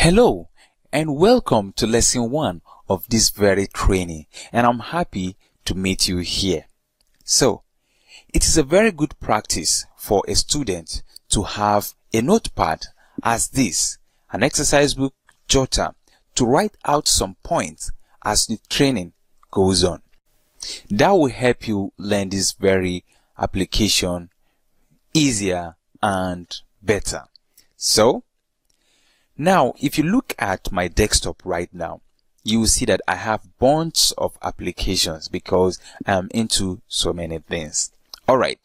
Hello and welcome to lesson 1 of this very training, and I'm happy to meet you here. So, it is a very good practice for a student to have a notepad as this, an exercise book jotter, to write out some points as the training goes on. That will help you learn this very application easier and better. So, now, if you look at my desktop right now, you will see that I have bunch of applications because I'm into so many things. Alright.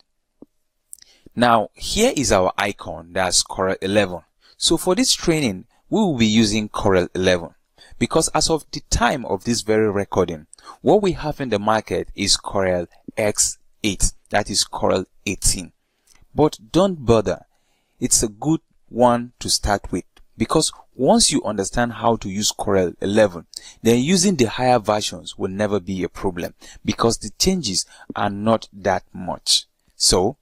Now, here is our icon, that's Corel 11. So for this training, we will be using Corel 11 because as of the time of this very recording, what we have in the market is Corel X8, that is Corel 18. But don't bother, it's a good one to start with. Because once you understand how to use Corel 11, then using the higher versions will never be a problem because the changes are not that much. So,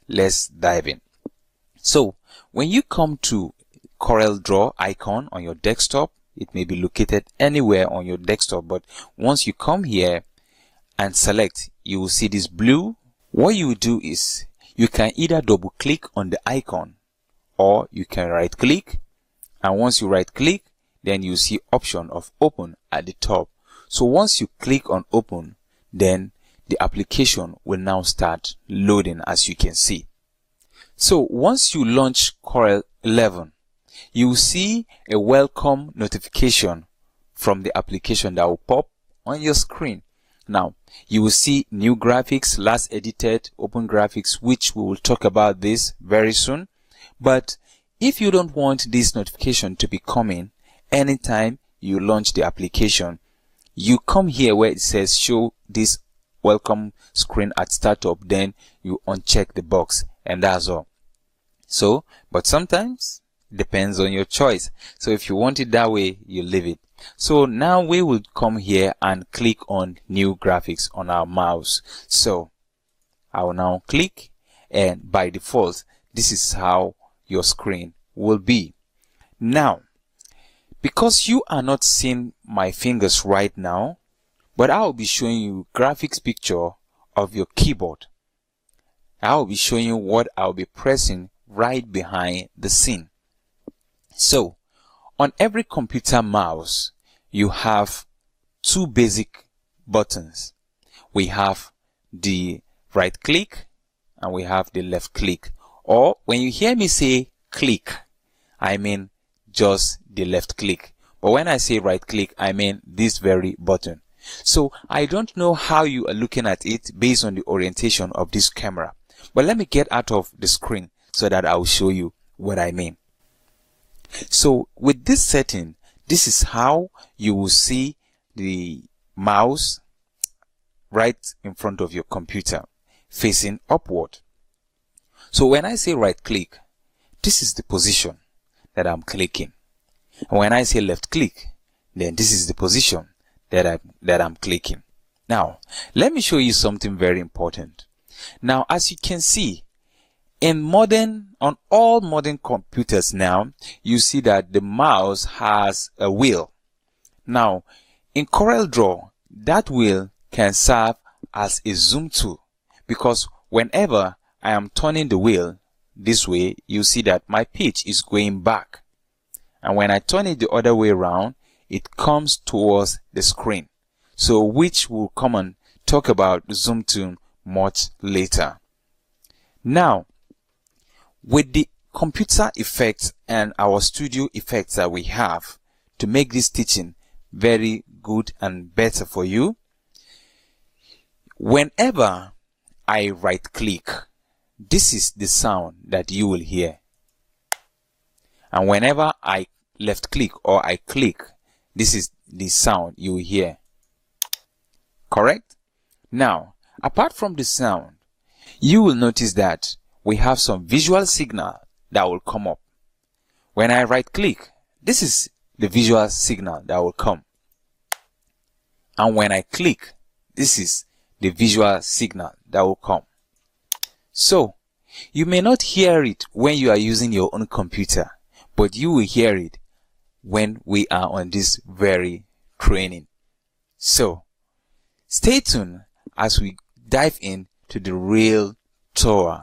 let's dive in. So, when you come to Coreldraw icon on your desktop, it may be located anywhere on your desktop, but once you come here and select, you will see this blue. What you will do is, you can either double click on the icon or you can right click. And once you right click, then you see option of open at the top. So once you click on open, then the application will now start loading, as you can see. So once you launch Corel 11, you will see a welcome notification from the application that will pop on your screen. Now, you will see new graphics, last edited, open graphics, which we will talk about this very soon. But if you don't want this notification to be coming anytime you launch the application, you come here where it says show this welcome screen at startup, then you uncheck the box and that's all. So, but sometimes depends on your choice. So if you want it that way, you leave it. So now we will come here and click on new graphics on our mouse. So I will now click, and by default, this is how your screen will be. Now, because you are not seeing my fingers right now, but I will be showing you graphics picture of your keyboard. I will be showing you what I will be pressing right behind the scene. So, on every computer mouse, you have two basic buttons. We have the right click and we have the left click. Or when you hear me say click, I mean just the left click. But when I say right click, I mean this very button. So I don't know how you are looking at it based on the orientation of this camera. But let me get out of the screen so that I will show you what I mean. So with this setting, this is how you will see the mouse right in front of your computer, facing upward. So when I say right click, this is the position that I'm clicking. And when I say left click, then this is the position that I'm clicking. Now, let me show you something very important. Now, as you can see, on all modern computers now, you see that the mouse has a wheel. Now, in Coreldraw, that wheel can serve as a zoom tool because whenever I am turning the wheel this way, you see that my pitch is going back. And when I turn it the other way around, it comes towards the screen. So which we'll come and talk about the zoom tool much later. Now, with the computer effects and our studio effects that we have to make this teaching very good and better for you, whenever I right click, this is the sound that you will hear. And whenever I left click or I click, this is the sound you will hear. Correct? Now, apart from the sound, you will notice that we have some visual signal that will come up. When I right click, this is the visual signal that will come. And when I click, this is the visual signal that will come. So, you may not hear it when you are using your own computer, but you will hear it when we are on this very training. So, stay tuned as we dive into the real tour.